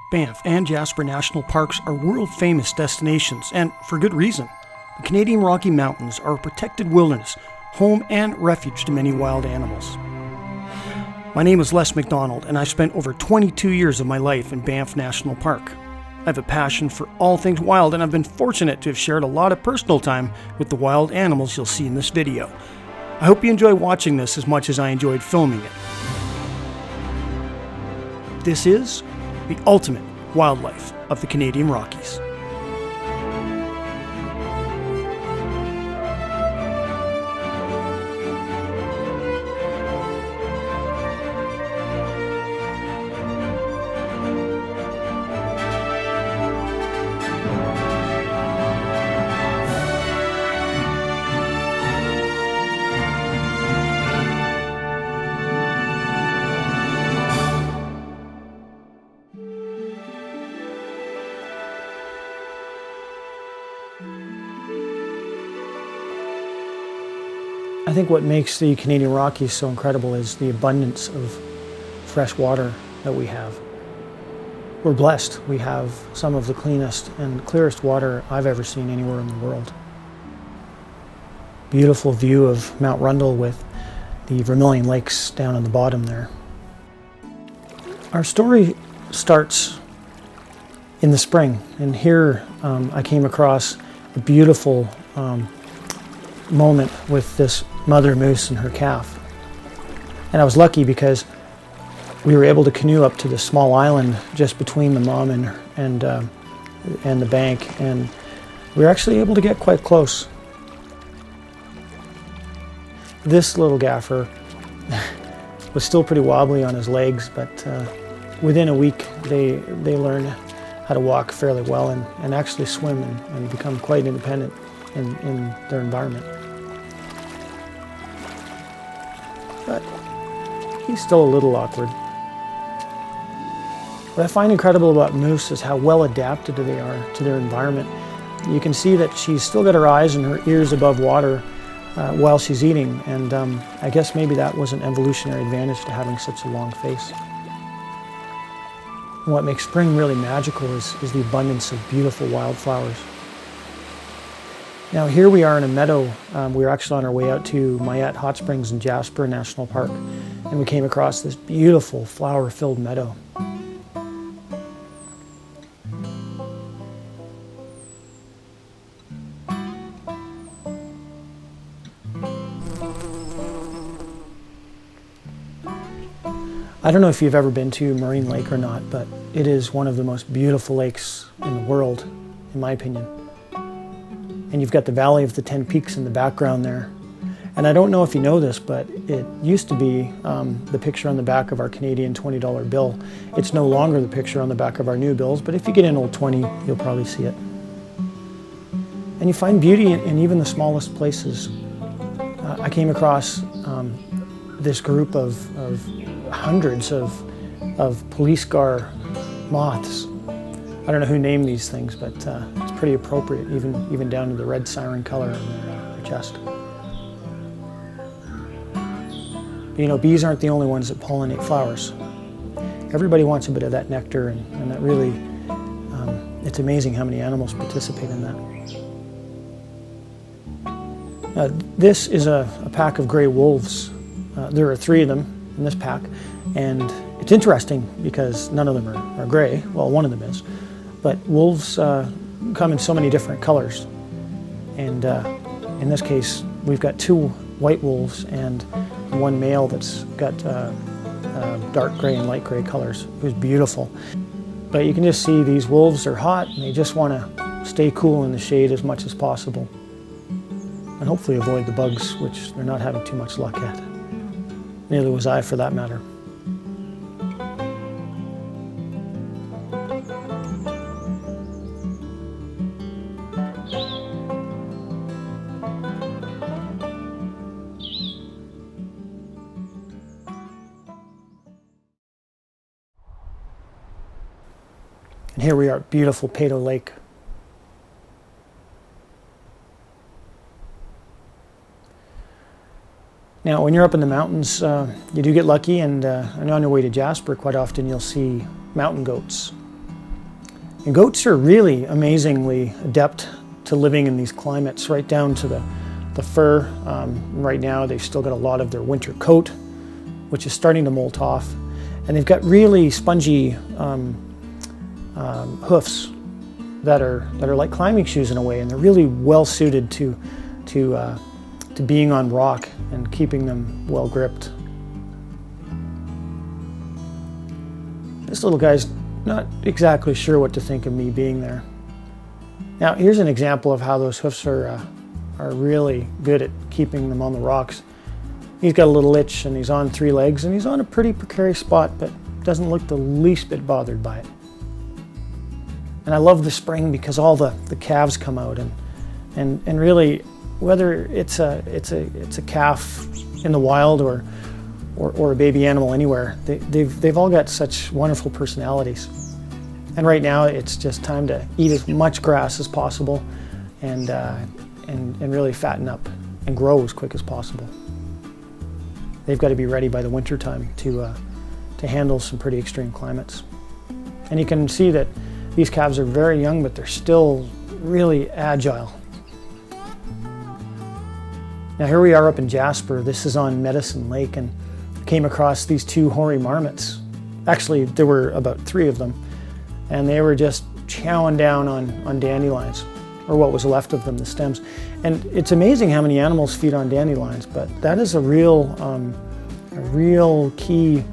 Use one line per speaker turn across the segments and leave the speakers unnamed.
Banff and Jasper National Parks are world-famous destinations, and for good reason. The Canadian Rocky Mountains are a protected wilderness, home and refuge to many wild animals. My name is Les McDonald, and I've spent over 22 years of my life in Banff National Park. I have a passion for all things wild, and I've been fortunate to have shared a lot of personal time with the wild animals you'll see in this video. I hope you enjoy watching this as much as I enjoyed filming it. This is the ultimate wildlife of the Canadian Rockies. I think what makes the Canadian Rockies so incredible is the abundance of fresh water that we have. We're blessed. We have some of the cleanest and clearest water I've ever seen anywhere in the world. Beautiful view of Mount Rundle with the Vermilion Lakes down on the bottom there. Our story starts in the spring, and here I came across a beautiful moment with this mother moose and her calf. And I was lucky because we were able to canoe up to the small island just between the mom and the bank, and we were actually able to get quite close. This little gaffer was still pretty wobbly on his legs, but within a week they learned how to walk fairly well and actually swim and become quite independent in their environment. But he's still a little awkward. What I find incredible about moose is how well adapted they are to their environment. You can see that she's still got her eyes and her ears above water while she's eating, and I guess maybe that was an evolutionary advantage to having such a long face. And what makes spring really magical is the abundance of beautiful wildflowers. Now here we are in a meadow. We're actually on our way out to Mayette Hot Springs in Jasper National Park, and we came across this beautiful flower-filled meadow. I don't know if you've ever been to Moraine Lake or not, but it is one of the most beautiful lakes in the world, in my opinion. And you've got the Valley of the 10 Peaks in the background there. And I don't know if you know this, but it used to be the picture on the back of our Canadian $20 bill. It's no longer the picture on the back of our new bills, but if you get an old 20, you'll probably see it. And you find beauty in even the smallest places. I came across this group of hundreds of police car moths. I don't know who named these things, but it's pretty appropriate, even down to the red siren color on their chest. But, you know, bees aren't the only ones that pollinate flowers. Everybody wants a bit of that nectar, and that really, it's amazing how many animals participate in that. This is a pack of gray wolves. There are 3 of them in this pack, and it's interesting because none of them are gray. Well, one of them is. But wolves come in so many different colors, and in this case we've got 2 white wolves and 1 male that's got dark gray and light gray colors. It was beautiful. But you can just see these wolves are hot and they just want to stay cool in the shade as much as possible, and hopefully avoid the bugs, which they're not having too much luck at. Neither was I, for that matter. And here we are at beautiful Peyto Lake. Now, when you're up in the mountains, you do get lucky, and on your way to Jasper, quite often you'll see mountain goats. And goats are really amazingly adept to living in these climates, right down to the fur. Right now they've still got a lot of their winter coat, which is starting to molt off. And they've got really spongy hoofs that are like climbing shoes in a way, and they're really well suited to being on rock and keeping them well gripped. This little guy's not exactly sure what to think of me being there. Now here's an example of how those hoofs are really good at keeping them on the rocks. He's got a little itch and he's on 3 legs and he's on a pretty precarious spot, but doesn't look the least bit bothered by it. And I love the spring because all the calves come out, and really, whether it's a calf in the wild or a baby animal anywhere, they've all got such wonderful personalities. And right now it's just time to eat as much grass as possible and really fatten up and grow as quick as possible. They've got to be ready by the winter time to handle some pretty extreme climates. And you can see that these calves are very young, but they're still really agile. Now here we are up in Jasper. This is on Medicine Lake, and I came across these 2 Hoary Marmots. Actually, there were about 3 of them, and they were just chowing down on dandelions, or what was left of them, the stems. And it's amazing how many animals feed on dandelions, but that is a real key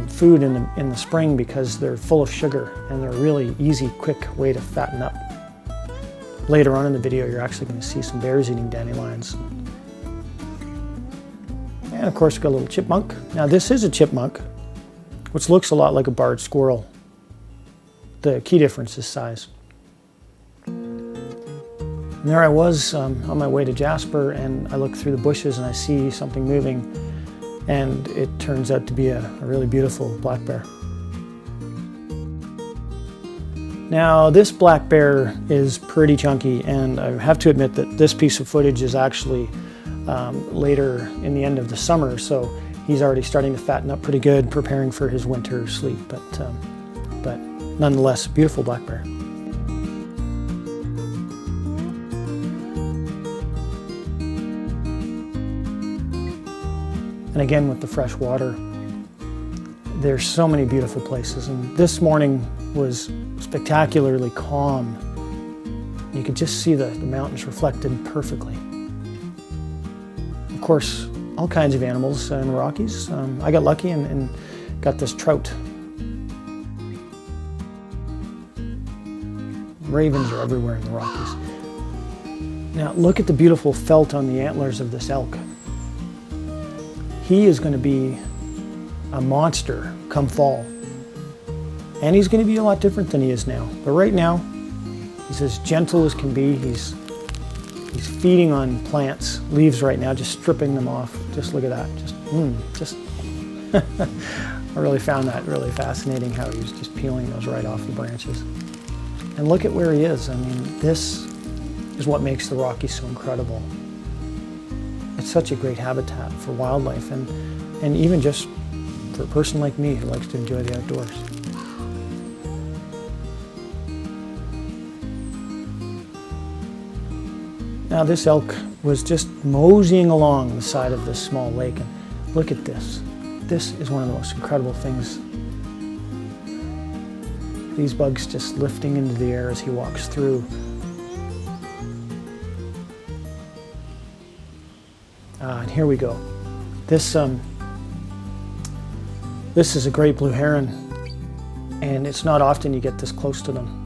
food in the spring, because they're full of sugar and they're a really easy, quick way to fatten up. Later on in the video, you're actually going to see some bears eating dandelions. And of course, we've got a little chipmunk. Now this is a chipmunk, which looks a lot like a barred squirrel. The key difference is size. And there I was on my way to Jasper, and I look through the bushes and I see something moving, and it turns out to be a really beautiful black bear. Now this black bear is pretty chunky, and I have to admit that this piece of footage is actually later in the end of the summer, so he's already starting to fatten up pretty good, preparing for his winter sleep, but nonetheless, beautiful black bear. And again, with the fresh water, there's so many beautiful places. And this morning was spectacularly calm. You could just see the mountains reflected perfectly. Of course, all kinds of animals in the Rockies. I got lucky and got this trout. Ravens are everywhere in the Rockies. Now look at the beautiful felt on the antlers of this elk. He is going to be a monster come fall. And he's going to be a lot different than he is now. But right now, he's as gentle as can be. He's feeding on plants, leaves right now, just stripping them off. Just look at that. I really found that really fascinating, how he was just peeling those right off the branches. And look at where he is. I mean, this is what makes the Rockies so incredible. It's such a great habitat for wildlife, and even just for a person like me who likes to enjoy the outdoors. Now this elk was just moseying along the side of this small lake, and look at this. This is one of the most incredible things. These bugs just lifting into the air as he walks through. And here we go. This is a great blue heron, and it's not often you get this close to them.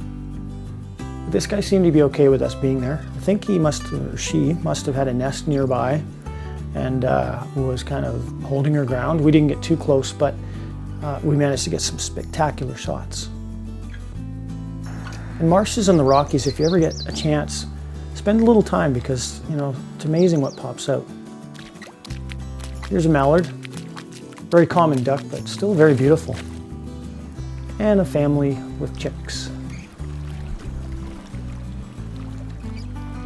This guy seemed to be okay with us being there. I think he she must have had a nest nearby and was kind of holding her ground. We didn't get too close, but we managed to get some spectacular shots. And marshes in the Rockies, if you ever get a chance, spend a little time, because it's amazing what pops out. Here's a mallard, very common duck, but still very beautiful. And a family with chicks.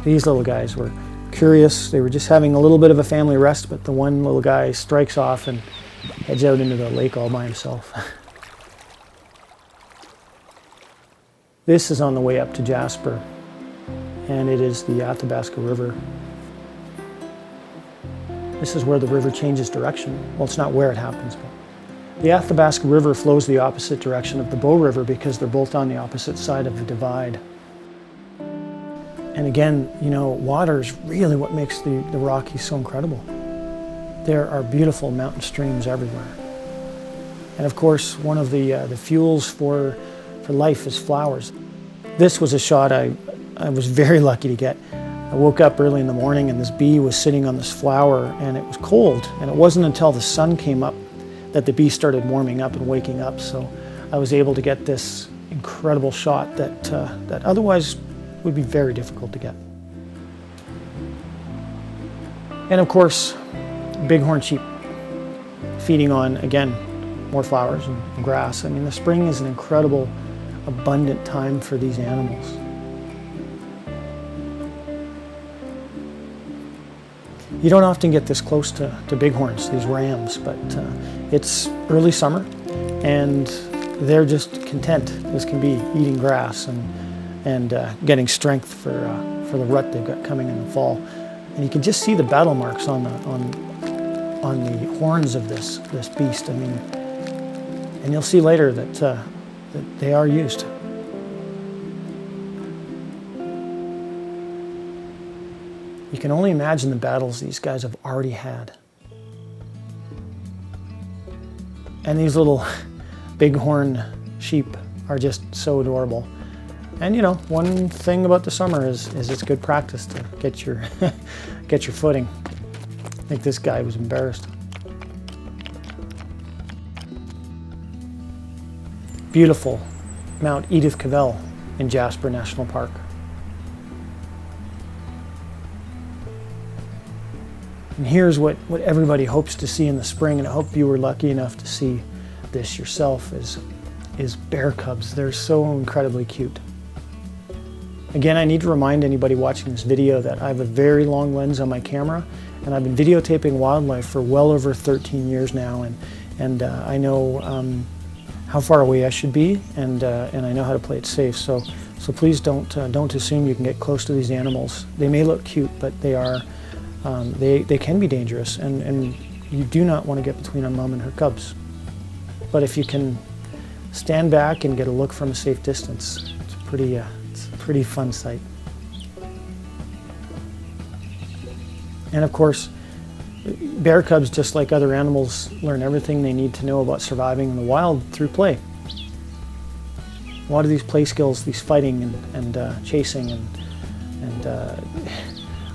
These little guys were curious. They were just having a little bit of a family rest, but the one little guy strikes off and heads out into the lake all by himself. This is on the way up to Jasper, and it is the Athabasca River. This is where the river changes direction. Well, it's not where it happens, but the Athabasca River flows the opposite direction of the Bow River because they're both on the opposite side of the divide. And again, you know, water is really what makes the Rockies so incredible. There are beautiful mountain streams everywhere. And of course, one of the fuels for life is flowers. This was a shot I was very lucky to get. I woke up early in the morning and this bee was sitting on this flower and it was cold. And it wasn't until the sun came up that the bee started warming up and waking up. So I was able to get this incredible shot that otherwise would be very difficult to get. And of course, bighorn sheep feeding on, again, more flowers and grass. I mean, the spring is an incredible, abundant time for these animals. You don't often get this close to bighorns, these rams, but it's early summer and they're just content as can be, eating grass and getting strength for the rut they've got coming in the fall. And you can just see the battle marks on the horns of this beast. I mean, and you'll see later that they are used. You can only imagine the battles these guys have already had. And these little bighorn sheep are just so adorable. And you know, one thing about the summer is it's good practice to get your get your footing. I think this guy was embarrassed. Beautiful Mount Edith Cavell in Jasper National Park. And here's what everybody hopes to see in the spring, and I hope you were lucky enough to see this yourself, is bear cubs. They're so incredibly cute. Again, I need to remind anybody watching this video that I have a very long lens on my camera, and I've been videotaping wildlife for well over 13 years now, and I know how far away I should be, and I know how to play it safe. So please don't assume you can get close to these animals. They may look cute, but they are. They can be dangerous, and you do not want to get between a mom and her cubs. But if you can stand back and get a look from a safe distance, it's a pretty fun sight. And of course, bear cubs, just like other animals, learn everything they need to know about surviving in the wild through play. A lot of these play skills, these fighting and chasing and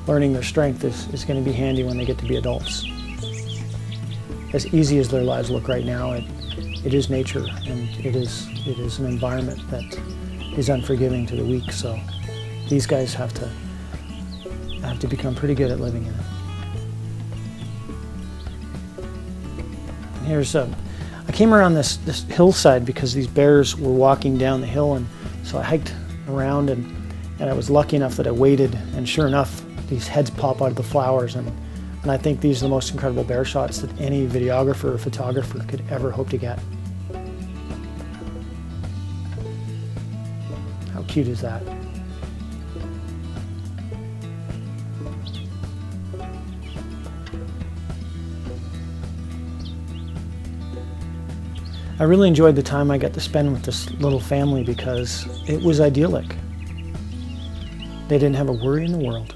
learning their strength is going to be handy when they get to be adults. As easy as their lives look right now, it is nature, and it is an environment that is unforgiving to the weak. So these guys have to become pretty good at living in it. And here's I came around this hillside because these bears were walking down the hill, and so I hiked around and I was lucky enough that I waited, and sure enough, these heads pop out of the flowers, and I think these are the most incredible bear shots that any videographer or photographer could ever hope to get. How cute is that? I really enjoyed the time I got to spend with this little family because it was idyllic. They didn't have a worry in the world.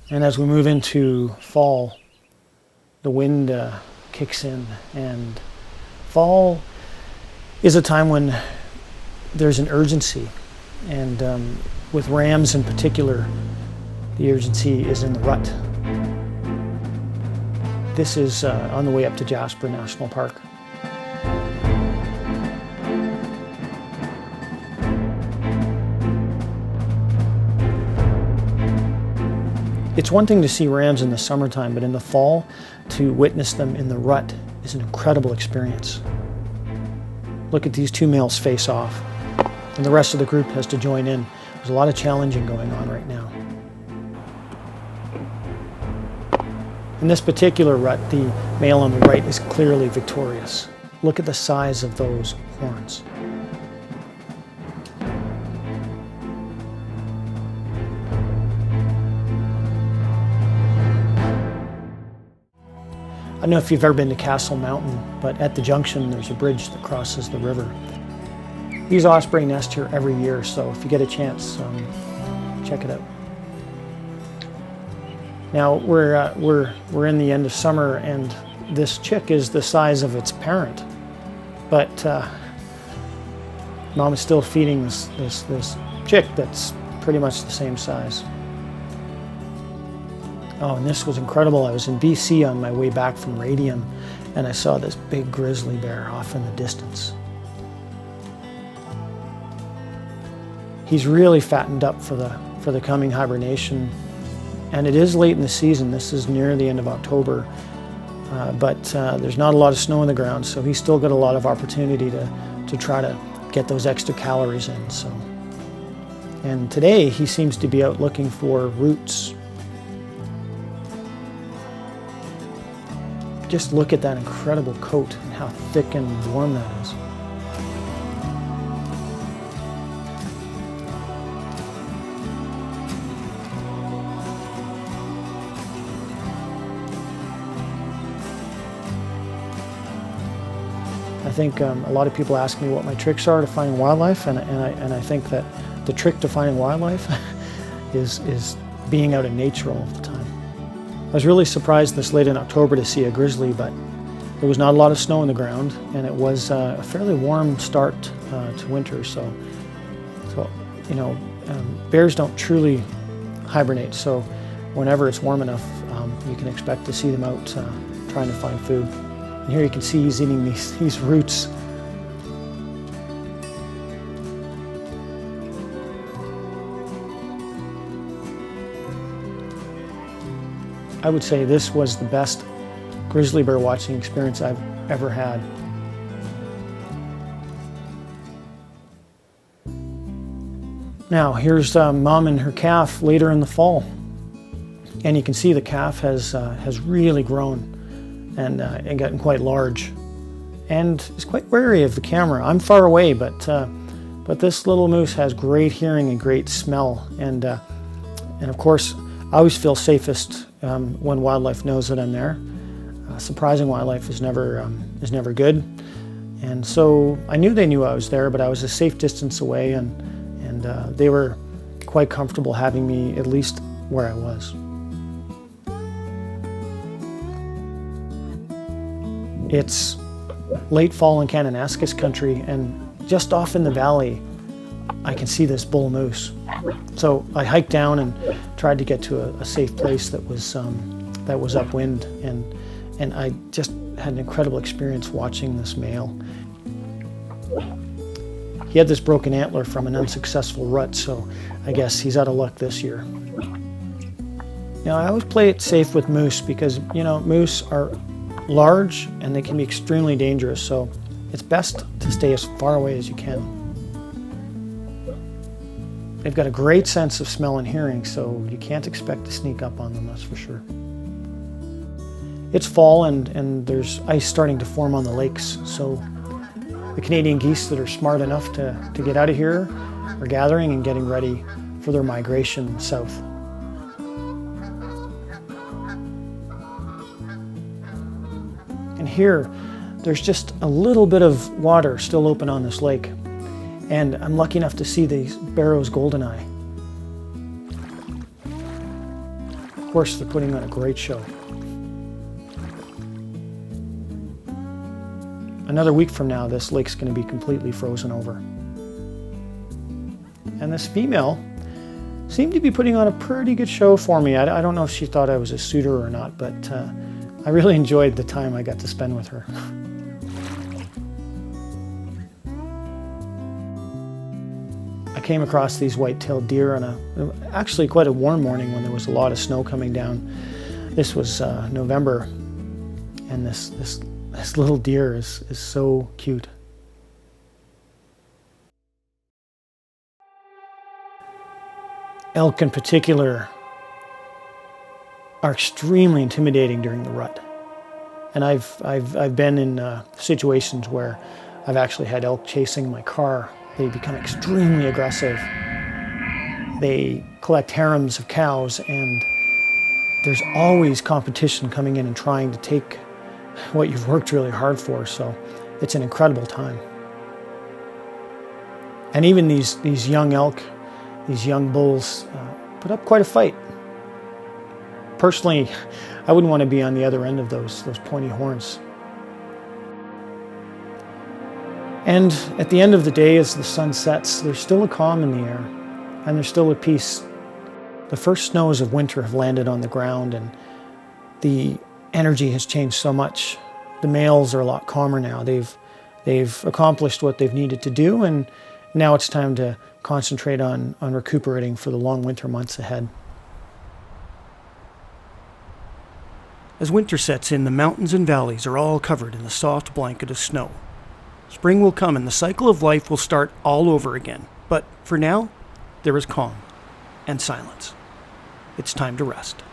And as we move into fall, the wind kicks in, and fall is a time when there's an urgency, and with rams in particular, the urgency is in the rut. This is on the way up to Jasper National Park. It's one thing to see rams in the summertime, but in the fall, to witness them in the rut is an incredible experience. Look at these two males face off, and the rest of the group has to join in. There's a lot of challenging going on right now. In this particular rut, the male on the right is clearly victorious. Look at the size of those horns. don't know if you've ever been to Castle Mountain, but at the junction there's a bridge that crosses the river. These osprey nest here every year, so if you get a chance, check it out. Now we're in the end of summer, and this chick is the size of its parent, but Mom is still feeding this chick that's pretty much the same size. Oh, and this was incredible. I was in BC on my way back from Radium, and I saw this big grizzly bear off in the distance. He's really fattened up for the coming hibernation, and it is late in the season. This is near the end of October, but there's not a lot of snow on the ground, so he's still got a lot of opportunity to try to get those extra calories in. So, and today he seems to be out looking for roots. Just look at that incredible coat and how thick and warm that is. I think a lot of people ask me what my tricks are to finding wildlife, and I think that the trick to finding wildlife is being out in nature all the time. I was really surprised this late in October to see a grizzly, but there was not a lot of snow on the ground, and it was a fairly warm start to winter. So you know, bears don't truly hibernate. So whenever it's warm enough, you can expect to see them out trying to find food. And here you can see he's eating these roots. I would say this was the best grizzly bear watching experience I've ever had. Now here's Mom and her calf later in the fall, and you can see the calf has really grown and gotten quite large, and is quite wary of the camera. I'm far away, but this little moose has great hearing and great smell, and of course I always feel safest when wildlife knows that I'm there. Surprising wildlife is never good, and so I knew they knew I was there, but I was a safe distance away, and they were quite comfortable having me at least where I was. It's late fall in Kananaskis country, and just off in the valley I can see this bull moose. So I hiked down and tried to get to a safe place that was upwind, and I just had an incredible experience watching this male. He had this broken antler from an unsuccessful rut, so I guess he's out of luck this year. You know, I always play it safe with moose because, you know, moose are large and they can be extremely dangerous, so it's best to stay as far away as you can. They've got a great sense of smell and hearing, so you can't expect to sneak up on them, that's for sure. It's fall, and there's ice starting to form on the lakes, so the Canadian geese that are smart enough to get out of here are gathering and getting ready for their migration south. And here, there's just a little bit of water still open on this lake, and I'm lucky enough to see these Barrow's Goldeneye. Of course, they're putting on a great show. Another week from now, this lake's going to be completely frozen over. And this female seemed to be putting on a pretty good show for me. I don't know if she thought I was a suitor or not, but I really enjoyed the time I got to spend with her. I came across these white-tailed deer on actually quite a warm morning when there was a lot of snow coming down. This was November, and this little deer is so cute. Elk in particular are extremely intimidating during the rut. And I've been in situations where I've actually had elk chasing my car. They become extremely aggressive. They collect harems of cows, and there's always competition coming in and trying to take what you've worked really hard for. So it's an incredible time. And even these young elk, these young bulls, put up quite a fight. Personally, I wouldn't want to be on the other end of those pointy horns. And at the end of the day, as the sun sets, there's still a calm in the air, and there's still a peace. The first snows of winter have landed on the ground, and the energy has changed so much. The males are a lot calmer now. They've accomplished what they've needed to do, and now it's time to concentrate on recuperating for the long winter months ahead. As winter sets in, the mountains and valleys are all covered in a soft blanket of snow. Spring will come and the cycle of life will start all over again. But for now, there is calm and silence. It's time to rest.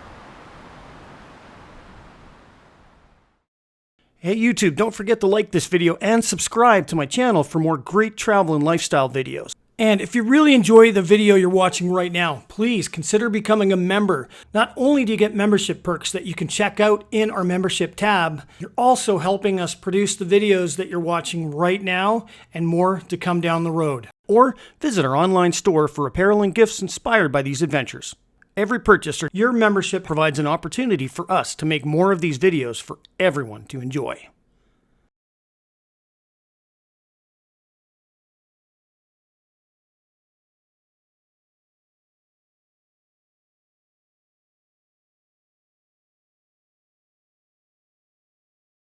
Hey YouTube, don't forget to like this video and subscribe to my channel for more great travel and lifestyle videos. And if you really enjoy the video you're watching right now, please consider becoming a member. Not only do you get membership perks that you can check out in our membership tab, you're also helping us produce the videos that you're watching right now and more to come down the road. Or visit our online store for apparel and gifts inspired by these adventures. Every purchase or your membership provides an opportunity for us to make more of these videos for everyone to enjoy.